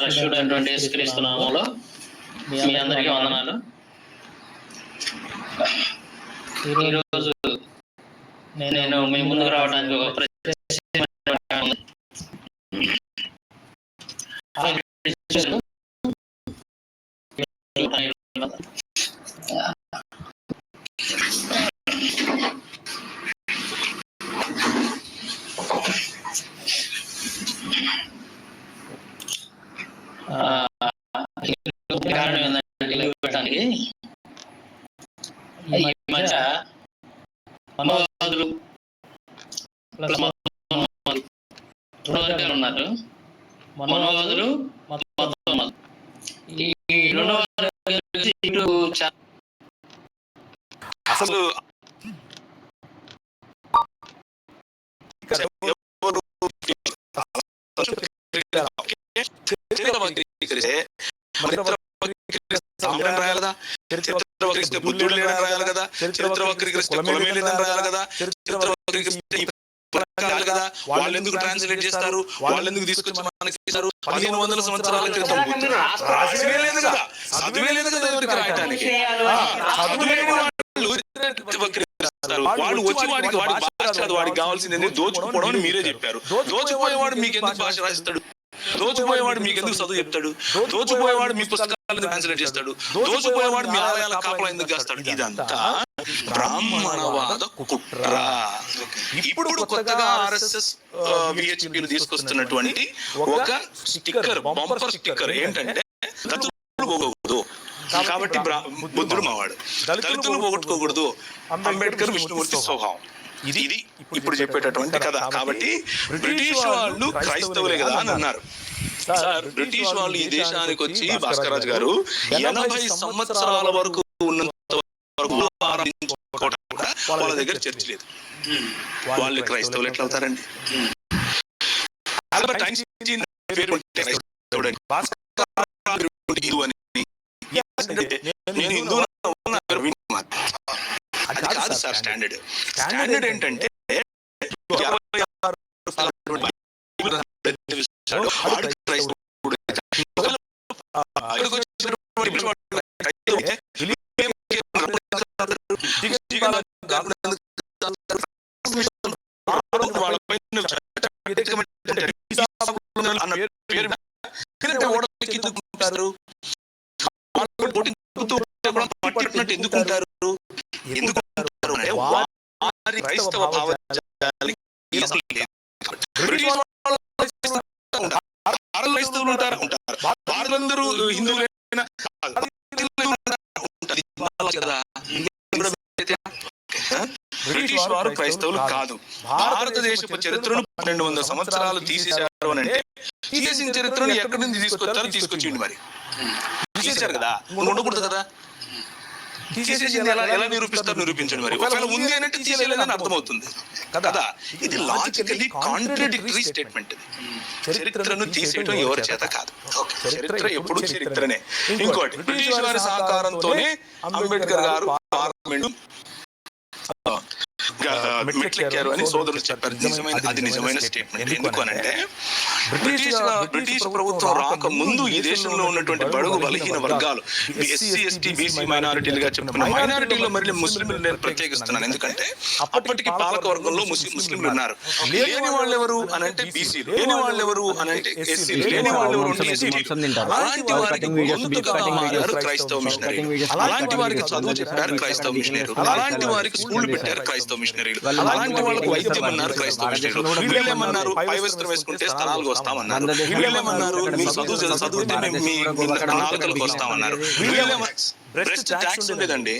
రక్షకుడైనటువంటి యేసుక్రీస్తు నామములో మీ అందరికీ వందనాలు. ఈరోజు నేను మీ ముందుకు రావడానికి ఒక కారణం ఏంటంటే పెట్టడానికి ఈ మధ్య మనోవాదులు ఉన్నారు. మనోవాదులు ఈ రెండో అసలు రాయాలి కదా, చరిత్ర వక్రీకరిస్తే బుద్ధుడు లేడని రాయాలి కదా, చరిత్ర వక్రీకరిస్తే కులమే లేదని రాయాలి కదా, చరిత్ర వక్రీకరిస్తే కదా. వాళ్ళు ఎందుకు ట్రాన్స్లేట్ చేస్తారు, వాళ్ళు ఎందుకు తీసుకొచ్చి మనకి ఇస్తారు? 1500 సంవత్సరాల క్రితం రాసివే లేదు కదా, చదువే లేదు కదా ఎవరికి రాయటానికి. వాళ్ళు వచ్చి వాడికి భాష కాదు, వాడికి కావాల్సింది దోచుకుపోవడం అని మీరే చెప్పారు. దోచుకుపోయేవాడు మీకు ఎందుకు భాష రాస్తాడు? దోచుకుపోయేవాడు మీకు ఎందుకు చదువు చెప్తాడు? దోచుకుపోయేవాడు మీ పుస్తకాలను ట్రాన్స్లేట్ చేస్తాడు. దోచుకుపోయేవాడు మీ ఆలయాల కాపలా ఎందుకు చేస్తాడు? ఇదంతా బ్రాహ్మణవాద కుట్ర. ఇప్పుడు కొత్తగా RSS VHPలు తీసుకొస్తున్నటువంటి ఒక స్టిక్కర్, బంపర్ స్టిక్కర్ ఏంటంటే దళితులు పోకూడదు కాబట్టి బుద్ధుడు మావాడు, దళితులు పోగొట్టుకోకూడదు అంబేద్కర్ విష్ణుమూర్తి స్వభావం. ఇది ఇప్పుడు చెప్పేటటువంటి కథ. కాబట్టి బ్రిటిష్ వాళ్ళు క్రైస్తవులే కదా అని అన్నారు. సార్, బ్రిటిష్ వాళ్ళు ఈ దేశానికి వచ్చి భాస్కరరాజు గారు 80 సంవత్సరాల వరకు ఉన్నంత వరకు వాళ్ళ దగ్గర చర్చ్ లేదు. వాళ్ళు క్రైస్తవులు ఎట్లా అవుతారండి? అది కాదు సార్ స్టాండర్డ్. స్టాండర్డ్ ఏంటంటే ఎందుకుంటారు? క్రైస్తవ భావజాలానికి క్రైస్తవులు ఉంటారు, వారందరూ హిందువులైనా బ్రిటిష్ వారు క్రైస్తవులు కాదు. భారతదేశపు చరిత్రను 1200 సంవత్సరాలు తీసేశారు అని అంటే తీసేసిన చరిత్రను ఎక్కడి నుంచి తీసుకొచ్చారో తీసుకొచ్చిండి. మరి తీసేశారు కదా, ఉండకూడదు కదా. తీసేసింది ఎలా నిరూపిస్తారు? నిరూపించండి. మరి ఒకవేళ ఉంది అని అంటే తీసేయలేదని అర్థమవుతుంది కదా. ఇది లాజికల్లీ కాంట్రడిక్టరీ స్టేట్మెంట్. చరిత్రను తీసేయడం ఎవరి చేత కాదు. చరిత్ర ఎప్పుడు చరిత్రనే. ఇంకోటి, బ్రిటిష్ వారి సహకారంతోనే అంబేద్కర్ గారు పార్లమెంట్ మెట్లెక్కారు అని సోదరులు చెప్పారు. అది నిజమైన స్టేట్మెంట్. ఎందుకు అనంటే బ్రిటిష్ ప్రభుత్వం రాక ముందు ఈ దేశంలో ఉన్నటువంటి బడుగు బలహీన వర్గాలు, SC ST BC మైనారిటీలుగా చెప్పుకున్న మైనారిటీలో మరి ముస్లింలు నేను ప్రత్యేకిస్తున్నాను. ఎందుకంటే అప్పటికి పాలక వర్గంలో ముస్లింలు ఉన్నారు. లేని వాళ్ళు ఎవరు అనంటే BCలు, లేని వాళ్ళు ఎవరు అనంటే SCలు, లేని వాళ్ళు ఎవరు అంటే STలు. అలాంటి వారికి గొంతుగా మారారు క్రైస్తవ మిషనరీలు. అలాంటి వారికి చదువు చెప్పారు క్రైస్తవ మిషనరీలు. అలాంటి వారికి స్కూల్ పెట్టారు క్రైస్తవ మిషనరీలు. అలాంటి వాళ్ళకు వైద్యం అన్నారు క్రైస్తవ మిషనరీలు. వీళ్ళేమన్నారు? పై వస్త్రం వేసుకుంటే స్థలాలకు వస్తామన్నారు. వీళ్ళేమన్నారు? మీ చదివితే మీ నాలుకలకు వస్తామన్నారు. బ్రెస్ట్ ట్యాక్స్ ఉండేదండి.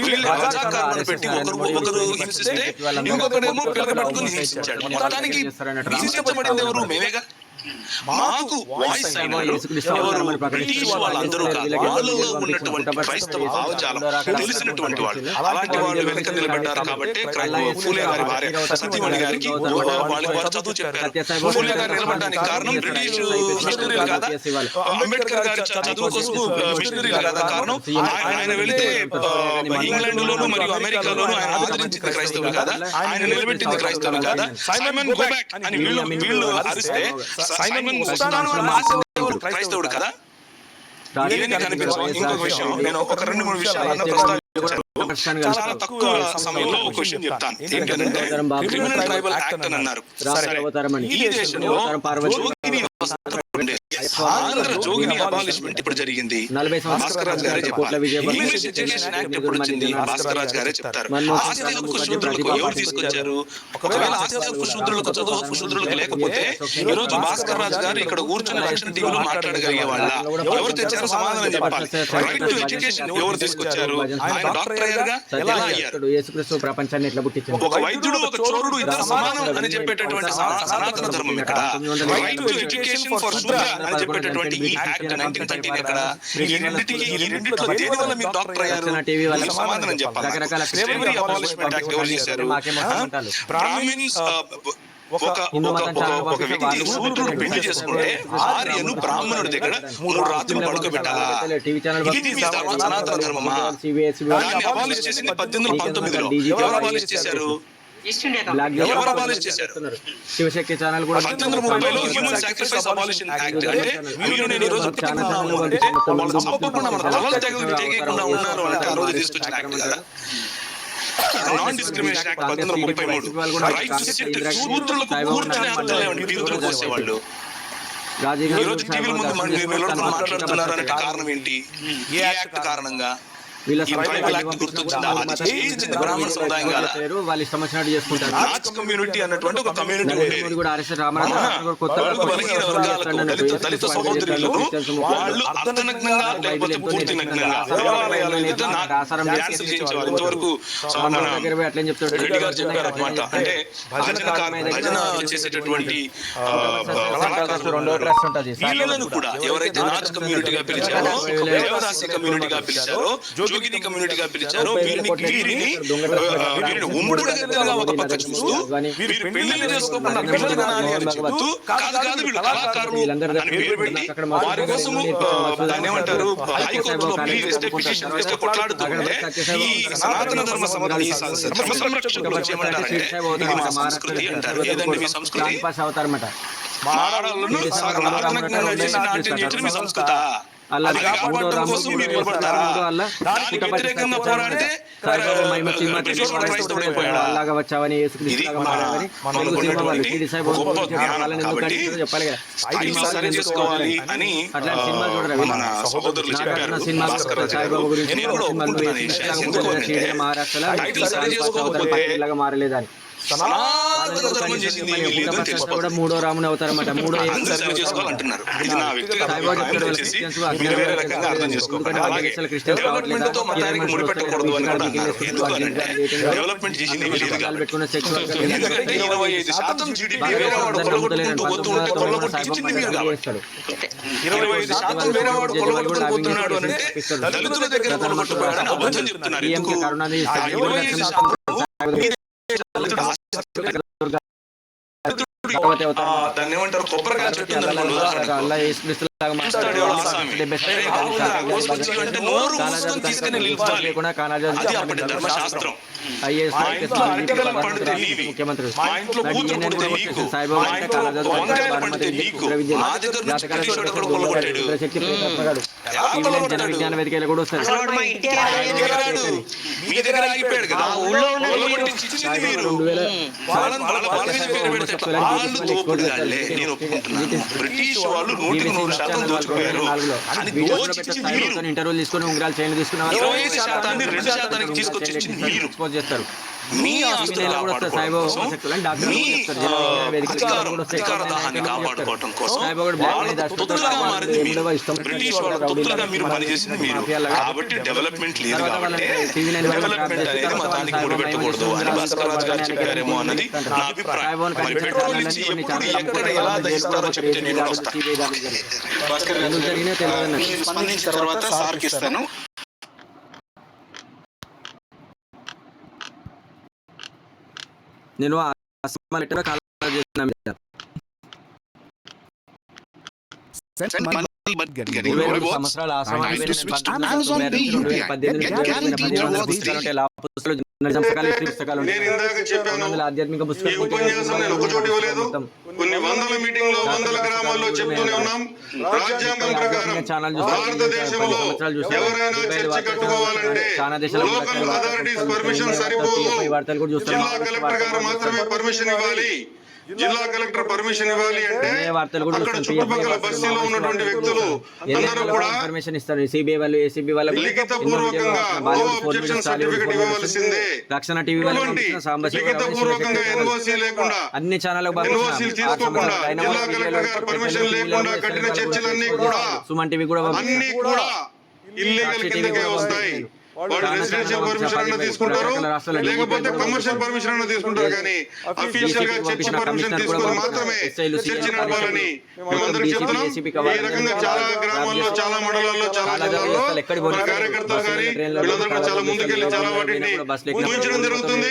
వీళ్ళు రజాకారులను పెట్టి ఒకరు హింసిస్తే ఇంకొకరేమో పిలకబెట్టుకుని హింసించాడు. మొత్తానికి హింసించబడింది ఎవరు? మేమేగా. మాకు వాయిస్ అయినారు ఎవరు? బ్రిటిష్ వాళ్ళందరూ కాదు. వాళ్ళలో ఉన్నటువంటి క్రైస్తవ భావజాలం తెలిసినటువంటి వాళ్ళు. అలాంటి వాళ్ళు వెనక నిలబడ్డారు కాబట్టి ఫూలే గారి భార్య సతీమణి గారికి వారు చదువు చెప్పారు. ఫూలే గారు నిలబడడానికి కారణం బ్రిటిష్ మిషనరీలు కాదా? అంబేద్కర్ గారి చదువు కోసం మిషనరీలు కాదా కారణం? ఆయన వెళితే ఇంగ్లాండ్ లోను మరియు అమెరికాలోను ఆయన ఆదరించిన క్రైస్తవులు కాదా? ఆయన నిలబెట్టింది క్రైస్తవులు కాదా? సైమన్ గో బ్యాక్ అని వీళ్ళు అరిస్తే సైమన్ వస్తాను అని వరకు క్రైస్తవుడు కదా. ఇవన్నీ కనిపించవు. ఇంకొక విషయం, నేను ఒక 2-3 విషయాలు అన్న ప్రస్తావించాను. చాలా తక్కువ సమయంలో ఒక విషయం చెప్తాను. ఏంటంటే క్రిమినల్ ట్రైబల్ యాక్ట్ అని అన్నారు. ఈ దేశంలో జోగిని వ్యవస్థ ఉండేది. ఆంధ్ర జోగిని అబాలిష్మెంట్ ఇప్పుడు జరిగింది. భాస్కర్ రాజు గారే చెప్పారు. ఇంగ్లీష్ ఎడ్యుకేషన్ యాక్ట్ ఎప్పుడు వచ్చింది? భాస్కర్ రాజు గారే చెప్తారు. ఆస్తి హక్కు శూద్రులకు ఎవరు తీసుకొచ్చారు? ఒకవేళ ఆస్తి హక్కు శూద్రులకు, చదువు హక్కు శూద్రులకు లేకపోతే ఈ రోజు భాస్కర్ రాజు గారు ఇక్కడ కూర్చుని ఎలక్షన్ టీవీలో మాట్లాడగలిగే వాళ్ళ? ఎవరు తెచ్చారో సమాధానం చెప్పాలి. రైట్ టు ఎడ్యుకేషన్ ఎవరు తీసుకొచ్చారు? ఆయన డాక్టర్ అయ్యారుగా, ఎలా అయ్యారు? యేసుక్రీస్తు ప్రపంచాన్ని ఎట్లా పుట్టించారు? ఒక వైద్యుడు, ఒక చోరుడు ఇద్దరు సమానం అని చెప్పేటటువంటి సనాతన ధర్మం ఇక్కడ. రైట్ టు ఎడ్యుకేషన్ ఫర్ శూద్ర అని చెప్పేటటువంటి ఈ యాక్ట్ 1913 ఎక్కడ? ఈ రెండిట్లో దేని వల్ల మీరు డాక్టర్ అయ్యారు? మీకు సమాధానం చెప్పాలి. స్లేవరీ అబాలిష్మెంట్ యాక్ట్ ఎవరు చేశారు? బ్రాహ్మిన్స్ ఒక వ్యక్తి శూద్రుడు పెళ్లి చేసుకుంటే ఆర్యను బ్రాహ్మణుడి దగ్గర 3 రాత్రులు పడుకోబెట్టాలా? ఇది మీ సనాతన ధర్మమా? దాన్ని అబాలిష్ చేసింది 1819లో. ఎవరు అబాలిష్ చేశారు? ఎవరు అబాలిష్ చేశారు? శివశక్తి ఛానల్ కూడా 1830లో హ్యూమన్ సాక్రిఫైస్ అబాలిషన్ యాక్ట్. అంటే మీరు నేను ఈ రోజు పుట్టుకున్నాము అంటే వాళ్ళు చంపకుండా మన తలలు తెగకుండా ఉన్నారు అంటే ఆ రోజు తీసుకొచ్చిన యాక్ట్ కదా. Non discrimination act 1833. Right to sit, శూద్రులకు కూర్చునే హక్కు లేవండి వీధులు కోసేవాళ్ళు. ఈ రోజు టీవీల ముందు మాట్లాడుతున్నారు అంటే కారణం ఏంటి? ఏ యాక్ట్ కారణంగా? ఈ ట్రైబల్ యాక్ట్ గుర్తొచ్చిందా? అది చేయించింది బ్రాహ్మణ సముదాయం కాదా? వాళ్ళు ఇష్టం వచ్చినట్టు చేసుకుంటారు. నాచ్ కమ్యూనిటీ అన్నటువంటి ఒక కమ్యూనిటీ ఉండేది. బలహీన వర్గాలకు, దళిత సహోదరులు వాళ్ళు అర్ధనగ్నంగా లేకపోతే పూర్తి నగ్నంగా దేవాలయాల ఎదుట డాన్స్ చేయించేవారు. ఇంతవరకు రెడ్డి గారు చెప్పారు అన్నమాట. అంటే భజన చేసేటటువంటి వీళ్ళను కూడా ఎవరైతే నాచ్ కమ్యూనిటీగా పిలిచారో, దేవదాసి కమ్యూనిటీగా పిలిచారో, జోగిని కమ్యూనిటీగా పిలిచారో వీరిని ఉమ్ముడుగా ఒక పక్క చూస్తూ వీరు పెళ్లిళ్ళు చేసుకోకుండా పిల్లలు కనాలి అని చెబుతూ కాదు వీళ్ళు కళాకారులు అని పేరు పెట్టి వారి కోసము దాన్ని ఏమంటారు హైకోర్టులో పిటిషన్ వేస్తే కొట్లాడుతుంటే ఈ సనాతన ధర్మ సంరక్షకులు ఏమంటారంటే ఇది మా సంస్కృతి అంటారు. ఏదండి మీ సంస్కృతి? మాడలను అర్ధనగ్నంగా చేసి నాట్యం చేయడం మీ సంస్కృత? అది కాపాడటం కోసం మీరు నిలబడతారా? దానికి వ్యతిరేకంగా పోరాడితే అలాగా వచ్చావని సరి చేసుకోవాలి అని మన సహోదరులు చెప్పారు. మహారాష్ట్రలో మారలేదని మూడో రాముని అవుతారన్నమాట. పెట్టుకున్న దాన్ని ఏమంటారు, కొబ్బరికాయ చెట్టు ధర్మశాస్త్రం. ముఖ్యమంత్రి విజ్ఞాన వేదికలు కూడా వస్తారు. ఇంటర్వ్యూలు తీసుకుని ఉంగరాలు చైన్లు తీసుకున్నారు. 20% తీసుకొచ్చి ఎక్స్పోజ్ చేస్తారు. మీ సాయిబాబా కాపాడుకోవడం కోసం బ్రిటిష్ వాళ్ళ తొత్తులుగా మీరు పనిచేసింది మీరు. కాబట్టి డెవలప్మెంట్ లేదు కాబట్టి డెవలప్మెంట్ అనేది మతానికి ముడిపెట్టకూడదు అని భాస్కర్ రాజు గారు చెప్పారేమో అన్నది నా అభిప్రాయం. మరి పెట్రోల్ ఇచ్చి ఎప్పుడు ఎక్కడ ఎలా దహిస్తారో చెప్తే నేను వస్తాను. భాస్కర్ గారు స్పందించిన తర్వాత సార్కి ఇస్తాను. నేను 20 సంవత్సరాల ఆశ్రమానికి Time to switch to Amazon Pay UPI. Get guaranteed rewards daily. నేను ఇందాక చెప్పాను, ఈ ఉపన్యాసం నేను ఒక చోట ఇవ్వలేదు, కొన్ని వందల మీటింగ్లో వందల గ్రామాల్లో చెప్తూనే ఉన్నాం. రాజ్యాంగం ప్రకారం భారతదేశంలో ఎవరైనా చర్చి కట్టుకోవాలంటే లోకల్ అథారిటీస్ పర్మిషన్ సరిపోదు, జిల్లా కలెక్టర్ గారు మాత్రమే పర్మిషన్ ఇవ్వాలి. జిల్లా కలెక్టర్ పర్మిషన్ ఇవ్వాలి అంటే అక్కడ చుట్టుపక్కల బస్తీలో ఉన్నటువంటి వ్యక్తులు అందరూ కూడా లిఖిత పూర్వకంగా అబ్జెక్షన్ సర్టిఫికెట్ ఇవ్వవలసిందే. లిఖిత పూర్వకంగా ఎన్ఓసి లేకుండా, ఎన్ఓసి తీసుకోకుండా, జిల్లా కలెక్టర్ గారు పర్మిషన్ లేకుండా కట్టిన చర్చిలన్నీ కూడా అన్ని కూడా ఇల్లీగల్ కిందకే వస్తాయి. వాళ్ళు రెసిడెన్షియల్ పర్మిషన్ అన్న తీసుకుంటారు, లేకపోతే కమర్షియల్ పర్మిషన్ అన్న తీసుకుంటారు, కానీ అఫీషియల్ గా చర్చి పర్మిషన్ తీసుకొని మాత్రమే చర్చి నడపాలని మేమందరం చెప్తున్నాం. ఈ రకంగా చాలా గ్రామాల్లో, చాలా మండలాల్లో, చాలా జిల్లాల్లో మన కార్యకర్తలు కానీ వీళ్ళందరూ కూడా చాలా ముందుకెళ్లి చాలా వాటిని ఊహించడం జరుగుతుంది.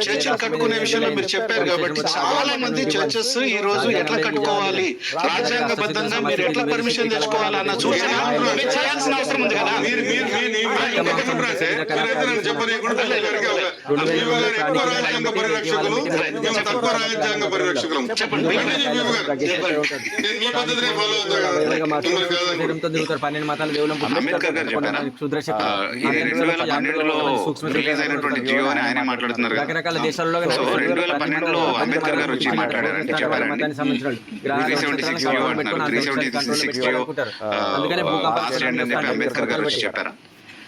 చర్చలు కట్టుకునే విషయంలో మీరు చెప్పారు కాబట్టి చాలా మంది చర్చెస్ ఈ రోజు ఎట్లా కట్టుకోవాలి, రాజ్యాంగబద్ధంగా మీరు ఎట్లా పర్మిషన్ తెచ్చుకోవాలన్న సూచన మీరు చేయాల్సిన అవసరం ఉంది కదా. రాజ్యాంగ పరిరక్షకులు, మేము తక్కువ రాజ్యాంగ పరిరక్షకులం. చెప్పండి, మీ పద్ధతినే ఫాలో అంబేద్కర్ గారు చెప్పారా? ఇది 2012లో రిలీజ్ అయినటువంటి జియో అని ఆయన మాట్లాడుతున్నారు కదా. దేశాల్లో 2012లో అంబేద్కర్ గారు వచ్చి మాట్లాడారంటే చెప్పారండి 376 జియో అంటున్నారు, 376 జియో పాస్ చేయండి అని చెప్పి అంబేద్కర్ గారు వచ్చి చెప్పారా?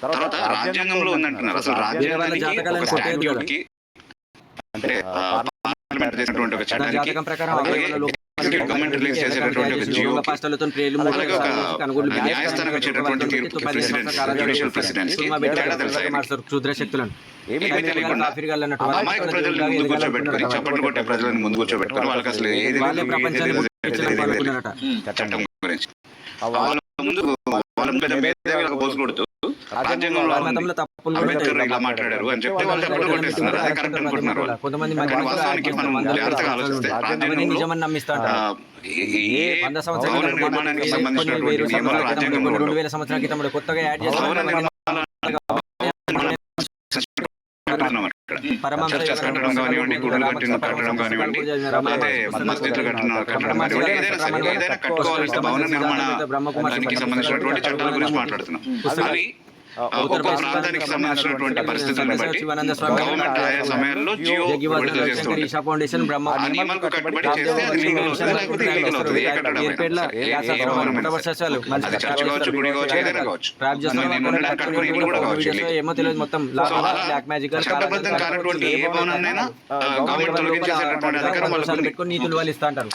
తర్వాత రాజ్యాంగంలో ఉందంటున్నారు. అసలు రాజ్యాంగానికి ఒక స్టాట్యూట్ కి అంటే పార్లమెంట్ చేసినటువంటి ఒక చట్టానికి గవర్నమెంట్ రిలీజ్ చేసేటటువంటి ఒక జియో అలాగే ఒక న్యాయస్థానం ఇచ్చేటటువంటి తీర్పు ప్రెసిడెంట్ జ్యుడిషియల్ ప్రెసిడెంట్స్ కి తేడా తెలుసా? ఏమీ తెలియకుండా అమాయక ప్రజలను ముందు కూర్చోబెట్టుకుని, చప్పట్లు కొట్టే ప్రజలను ముందు కూర్చోబెట్టుకుని వాళ్ళకి అసలు ఏది చట్టం గురించి వాళ్ళ ముందు పోసు కొడుతూ రాజ్యాంగంలో అంబేద్కర్ ఇలా మాట్లాడారు అని చెప్తే వాళ్ళు చప్పట్లు కొట్టేస్తున్నారు. అదే కరెక్ట్ అనుకుంటున్నారు. వాస్తవానికి మనం జాగ్రత్తగా ఆలోచిస్తే రాజ్యాంగంలో ఏ భవన నిర్మాణానికి సంబంధించినటువంటి నియమాలు రాజ్యాంగంలో చర్చస్ కట్టడం కానివ్వండి, గుడులు కట్టడం కానివ్వండి, లేకపోతే మస్జిద్లు కట్టడం కానివ్వండి, ఏదైనా కట్టుకోవాలంటే భవన నిర్మాణానికి సంబంధించినటువంటి చట్టాల గురించి మాట్లాడుతున్నాం. అవి ఒక్కొక్క ప్రాంతానికి సంబంధించినటువంటి పరిస్థితులను బట్టి గవర్నమెంట్ ఆయా సమయాల్లో జియో విడుదల చేస్తుంది. ఆ నియమాలకు కట్టుబడి చేస్తే అది లీగల్ అవుతుంది, లేకపోతే ఇల్లీగల్ అవుతుంది. ఏ కట్టడమైనా ఏ భవనమైనా అది చర్చ్ కావచ్చు, గుడి కావచ్చు, ఏదైనా కావచ్చు. నేను ఉండడానికి కట్టుకునే ఇల్లు కూడా కావచ్చు. చట్టబద్ధం కానటువంటి ఏ భవనాన్నైనా గవర్నమెంట్ తొలగించేసేటటువంటి అధికారం వాళ్ళకు.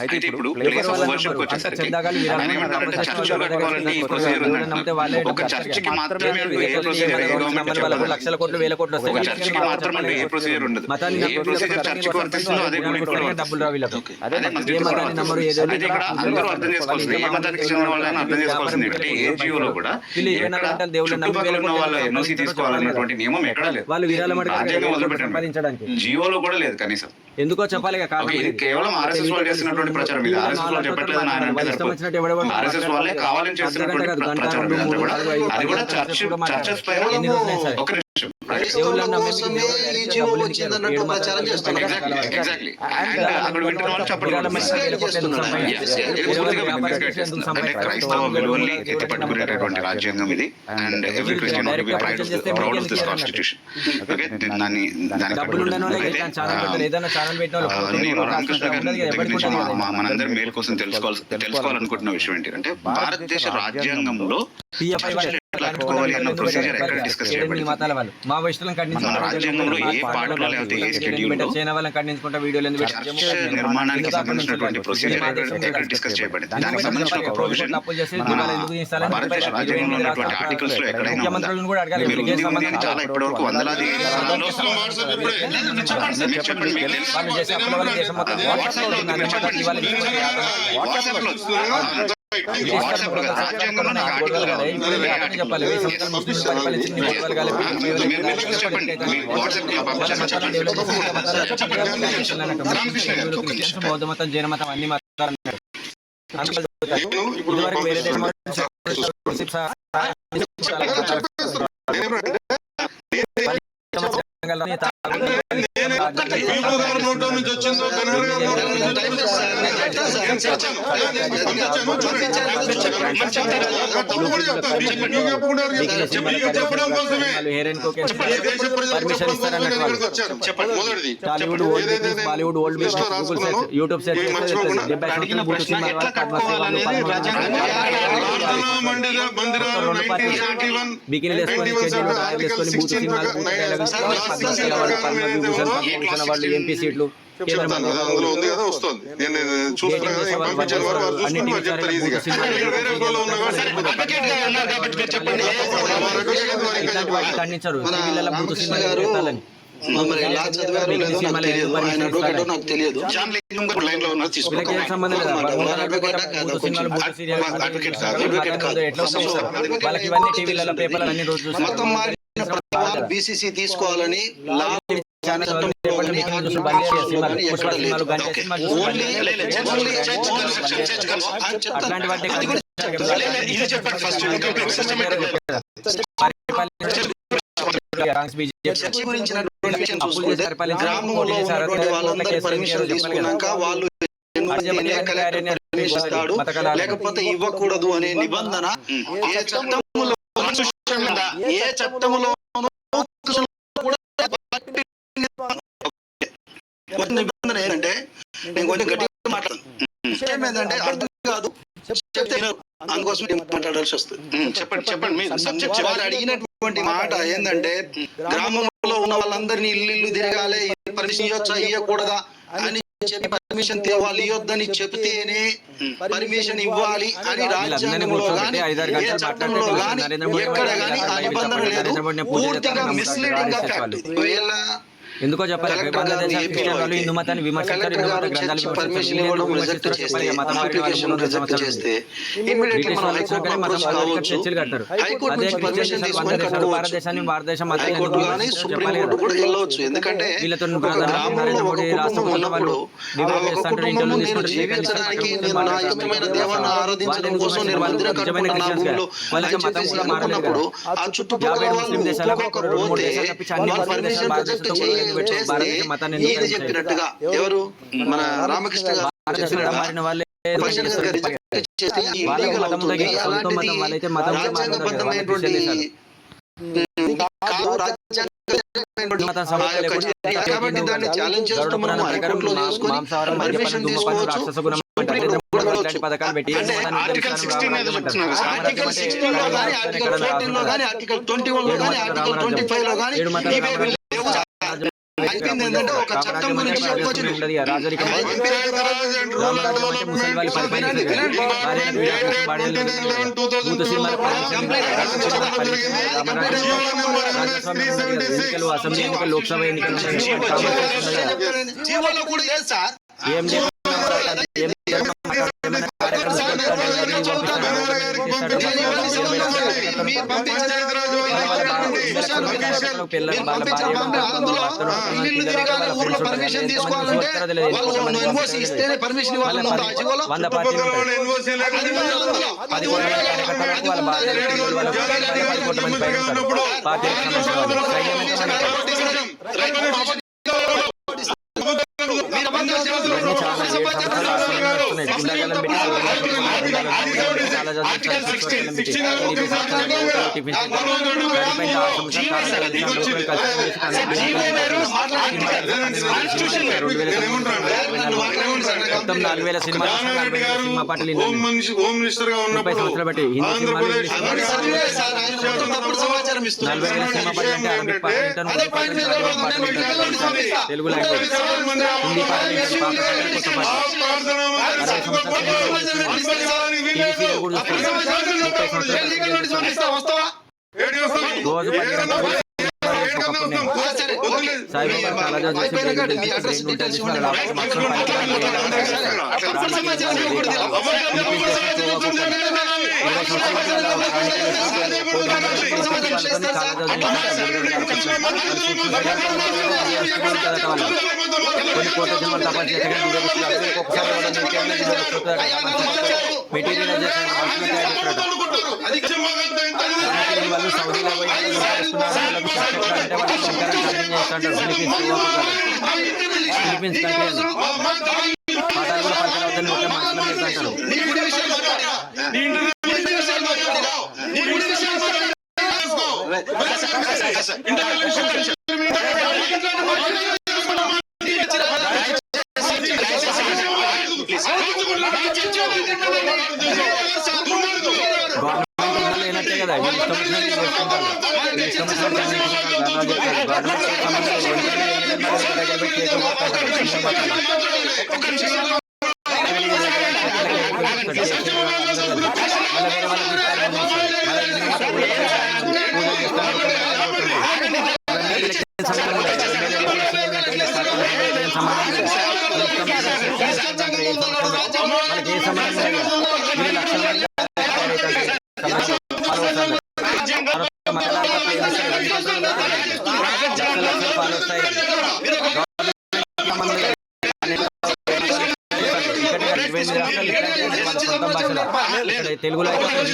అయితే ఇప్పుడు ప్లేస్ ఆఫ్ వర్షిప్ వచ్చేసరికి ఆయన ఏమంటారంటే చర్చ్ కట్టుకోవాలంటే ఈ ప్రొసీజర్ ఉందంటున్నారు. ఒక చర్చికి మాత్రమే ఏ ప్రొసీజర్, ఏ గవర్నమెంట్ లక్షల కోట్లు వేల కోట్లు ఒక చర్చికి మాత్రమే ఏ ప్రొసీజర్ ఉండదు. ఏ ప్రొసీజర్ చర్చికి వర్తిస్తుందో అదే గుడికి కూడా డబ్బులు రావు. అదే మస్జిద్ కూడా వర్తిస్తుంది. అయితే ఇక్కడ అందరూ అర్థం చేసుకోవాల్సింది, ఏ మతానికి చెందిన వాళ్ళని అర్థం చేసుకోవాల్సింది ఏంటంటే ఏ జియోలో కూడా చుట్టుపక్కల ఉన్న వాళ్ళ ఎన్ఓసి తీసుకోవాలన్నటువంటి నియమం ఎక్కడా లేదు. రాజ్యాంగం వదిలిపెట్టండి, జియోలో కూడా లేదు కనీసం. ఎందుకో చెప్పాలి. ఇది కేవలం ఆర్ఎస్ఎస్ వాళ్ళు చేస్తున్నటువంటి ప్రచారం. ఇది ఆర్ఎస్ఎస్ వాళ్ళు చెప్పట్లేదు అని ఆయన అంటే ఆర్ఎస్ఎస్ వాళ్ళే కావాలని చేస్తున్నటువంటి ప్రచారం ఇదంతా కూడా. అది కూడా చర్చెస్ పైన ఒక నిమిషం ఎగ్జాక్ట్లీ అక్కడ వింటున్న వాళ్ళు చెప్పడం అంటే క్రైస్తవ విలువల్ని ఎత్తిపట్టుకునేటటువంటి రాజ్యాంగం ఇది. And every Christian to be proud of this constitution. Okay, నేను రామకృష్ణ గారి దగ్గర నుంచి మనందరి మేలు కోసం తెలుసుకోవాలనుకుంటున్న విషయం ఏంటంటే భారతదేశ రాజ్యాంగంలో కట్టుకోవాలి అన్న ప్రొసీజర్ ఎక్కడ డిస్కస్ చేయబడింది? మన రాజ్యాంగంలో ఏ పార్ట్లో లేకపోతే ఏ షెడ్యూల్లో చర్చ్ నిర్మాణానికి సంబంధించినటువంటి ప్రొసీజర్ ఎక్కడ డిస్కస్ చేయబడింది? దానికి సంబంధించిన ఒక ప్రొవిజన్ మన భారతదేశ రాజ్యాంగంలో ఉన్నటువంటి ఆర్టికల్స్ లో ఎక్కడైనా మీరు ఉంది అని చాలా ఇప్పటివరకు వందలాది స్థలాల్లో రాజ్యాంగంలో నాకు ఆర్టికల్ బౌద్ధ మతం, జైన మతం, అన్ని మతాలు నేను ఇప్పుడు ఇదివరకు వేరే దేశం వాళ్ళు పీపు గారి నోట్లో నుంచి వచ్చిందో బెనర్ గారి నోట్లో నుంచి చెప్పడం కోసమే దేశ ప్రజలకు చెప్పడం కోసమే నేను ఇక్కడికి వచ్చాను. మొదటిది ఏదైతే బాలీవుడ్ ఓల్డ్ లిస్ట్ లో రాసుకున్నానో యూట్యూబ్ సెర్చ్ అడిగిన ప్రశ్న ఎట్లా కట్టుకోవాలనేది రాజ్యాంగంలో ప్రార్థనా మందిరాలు 1971 బికినీ వాళ్ళు ఎంపీ సీట్లు చెప్తాను కదా, అందులో ఉంది కదా, వస్తుంది. నేను చూస్తున్నా కదా, ఇంకా పంపించాను వారు చూసుకుని వారు చెప్తారు ఈజీగా. వేరే ఫ్లోలో ఉన్నా కూడా ఖండించారు రామకృష్ణ గారు మరి ఎలా చదివారో లేదో నాకు తెలియదు, ఆయన అడ్వకేటో నాకు తెలియదు. జాన్ లింగం గారు లైన్ లో ఉన్నారు, తీసుకుంటాం. సంబంధం లేదు అడ్వకేట్ కాదు, అడ్వకేట్ కాదు. వాళ్ళకి ఇవన్నీ టీవీలలో పేపర్లు అన్ని రోజు మొత్తం మారిన బీసీసీ తీసుకోవాలని లా అట్లాంటి వాటి ఇది చెప్పండి ఫస్ట్ చర్చ గురించినటువంటి విషయం చూసుకుంటే గ్రామంలో ఉన్నటువంటి వాళ్ళందరూ పర్మిషన్ తీసుకున్నాక వాళ్ళు ఇస్తాడు లేకపోతే ఇవ్వకూడదు అనే నిబంధన ఏ చట్టంలో నిబంధన ఏంటంటే నేను కొంచెం గట్టిగా మాట్లాడను, ఏంటంటే అర్థం కాదు చెప్తే అందుకోసం మాట్లాడాల్సి వస్తుంది. చెప్పండి మీ సబ్జెక్ట్. వారు అడిగినటువంటి మాట ఏంటంటే గ్రామంలో ఉన్న వాళ్ళందరినీ ఇల్లు తిరగాలి, పర్మిషన్ ఇవ్వచ్చా ఇవ్వకూడదా అని చెప్పి పర్మిషన్ తేవాలి, ఇవ్వద్దని చెప్తేనే పర్మిషన్ ఇవ్వాలి అని రాజ్యాంగంలో కానీ ఏ చట్టంలో కానీ ఎక్కడ కానీ ఆ నిబంధన లేదు. పూర్తిగా మిస్లీడింగ్ గా ఫ్యాక్ట్. వీళ్ళ ఎందుకో చెప్పాలి హిందూ మతాన్ని విమర్శించారు, హిందూ మత గ్రంథాలు చర్చలు కడతారు. అదే భారతదేశాన్ని భారతదేశం వీళ్ళతో నరేంద్ర మోడీ రాష్ట్ర వాళ్ళు వాళ్ళకి మతం కూడా మారలేదు. ముస్లిం దేశాలకు ఇది చెప్పినట్టుగా ఎవరు మన రామకృష్ణ గారు రాజ్యాంగబద్ధమైనటువంటి కాబట్టి దాన్ని ఛాలెంజ్ చేస్తూ మనం హైకోర్టులో చేసుకొని పర్మిషన్ తీసుకోవచ్చు. పథకాలు పెట్టి ఆర్టికల్ 16 లో కానీ ఆర్టికల్ 14 లో కానీ ఆర్టికల్ 21 లో కానీ ఆర్టికల్ 25 లో కానీ అయిపోయింది. ఏంటంటే ఒక చట్టం గురించి చెప్పొచ్చు. అసెంబ్లీ ఎన్నికలు, లోక్సభ ఎన్నికలు జీవోలో కూడా లేదు సార్. ఏం పర్మిషన్ తీసుకోవాలంటే ఇస్తేనే పర్మిషన్ ఇవ్వాలి. హోమ్ మినిస్టర్ గా ఉన్నప్పుడు తెలుగు లాంగ్వేజ్ హిందీ కొన్ని కోట్ల జన్మలు తపస్సు చేస్తే కానీ ఒక్కొక్కసారి మెటీరియలైజేషన్ వాళ్ళు సౌదీలో పోయి ఫిలిపీన్స్ కంట్రీ పాఠాలు కూడా పలకరావద్దని ఒక మనసులో అంటారు. గవర్నమెంట్ లేనట్టే కదా వాళ్ళకి ఏ సంబంధం తెలుగులో గురించి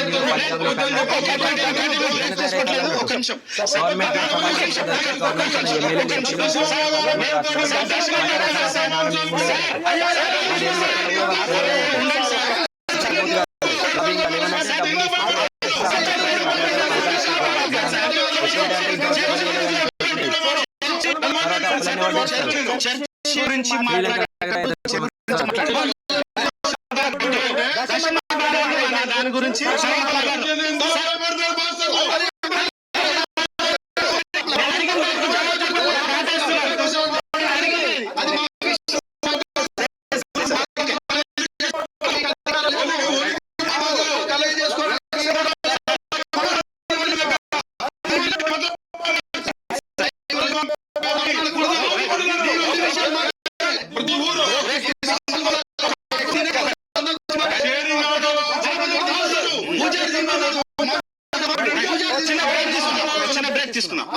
దాని గురించి తీసుకున్నాం.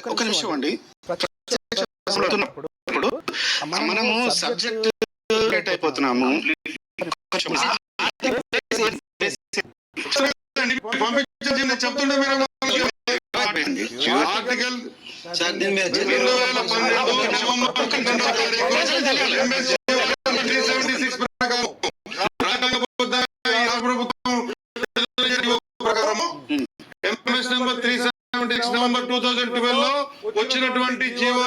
ఒక నిమిషం అండి. ఇప్పుడు మనము సబ్జెక్ట్ అయిపోతున్నాము. చెప్తుండే మీరు ఆర్టికల్ 376 ప్రకారం ఎంఎస్ నెంబర్ 376 నవంబర్ 2012 లో వచ్చినటువంటి జీవో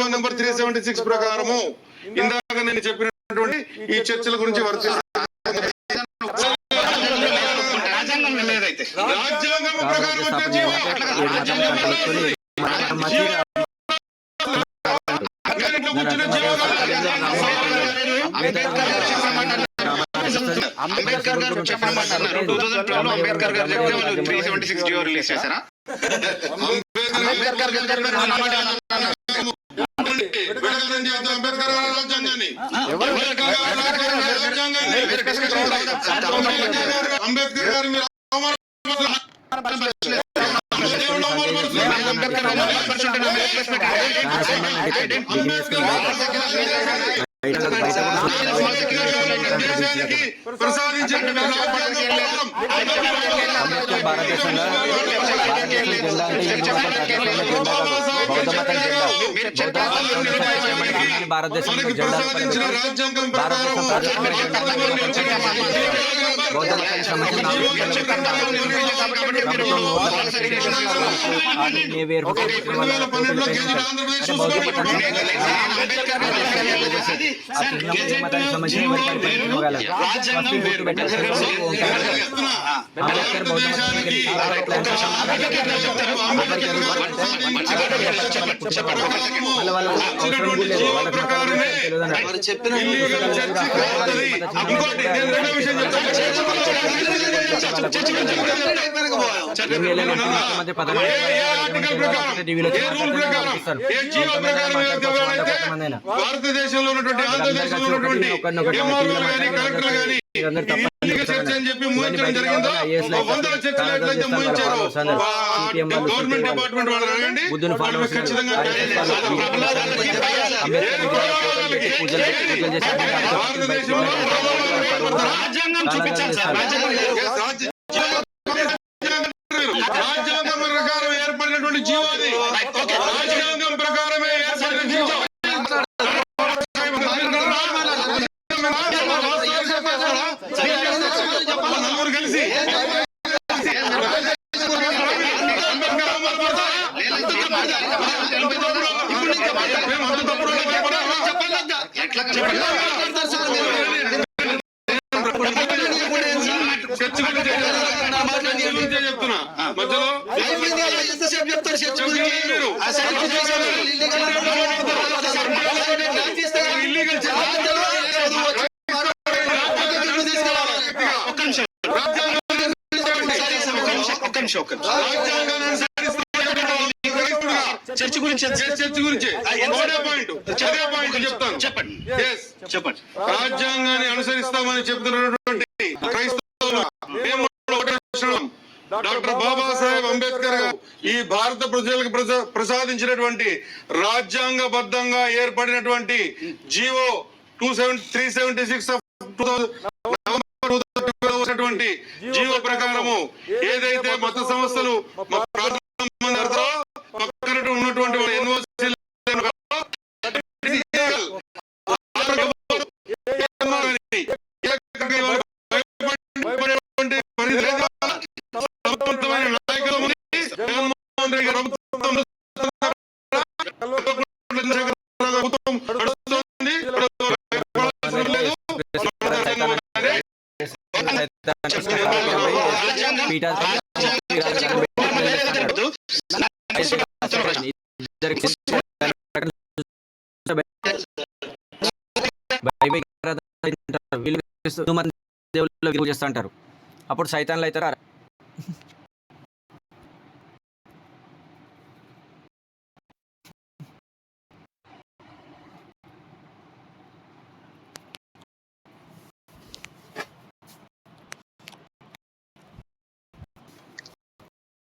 నెంబర్ 376 ప్రకారము ఇందాక నేను చెప్పినటువంటి ఈ చర్చల గురించి రాజ్యాంగం ప్రకారం వచ్చే జీవో అంబేద్కర్ గారు చెప్పమంటున్నారు. 2012 లో అంబేద్కర్ గారు 376 జియో రిలీజ్ చేశారా? అంబేద్కర్ అంబేద్కర్ గారు మీరు భారతదేశం భారతదేశంలో ఉన్నటువంటి ఆంధ్రప్రదేశ్లో ఉన్నటువంటి చర్చ అని చెప్పి మూయించడం జరిగిందో, వందల చర్చలు ఎట్లయితే మూయించారో గవర్నమెంట్ డిపార్ట్మెంట్ వాళ్ళు అడగండి, వాళ్ళు మీకు ఖచ్చితంగా భారతదేశంలో రాజ్యాంగం చూపించాలి సార్. రాజ్యాంగం ప్రకారం ఏర్పడినటువంటి జీవో అది. రాజ్యాంగం ప్రకారమే ఏర్పడిన జీవో. నలుగురు కలిసి చెప్తున్నా మధ్యలో ఇల్లీగల్ చర్చ గురించి అదే పాయింట్ చెప్తాను. చెప్పండి. చెప్పండి. రాజ్యాంగాన్ని అనుసరిస్తామని చెప్తున్నటువంటి క్రైస్తవుల మేము ఒకటే ప్రశ్న. డాక్టర్ బాబాసాహెబ్ అంబేద్కర్ గారు ఈ భారత ప్రజలకు ప్రసాదించినటువంటి రాజ్యాంగబద్ధంగా ఏర్పడినటువంటి జీవో 376 జీవో ప్రకారము ఏదైతే మత సంస్థలు పక్కన ఉన్నటువంటి యూనివర్సిటీ చేస్తా అంటారు. అప్పుడు సైతాన్లు అవుతారు.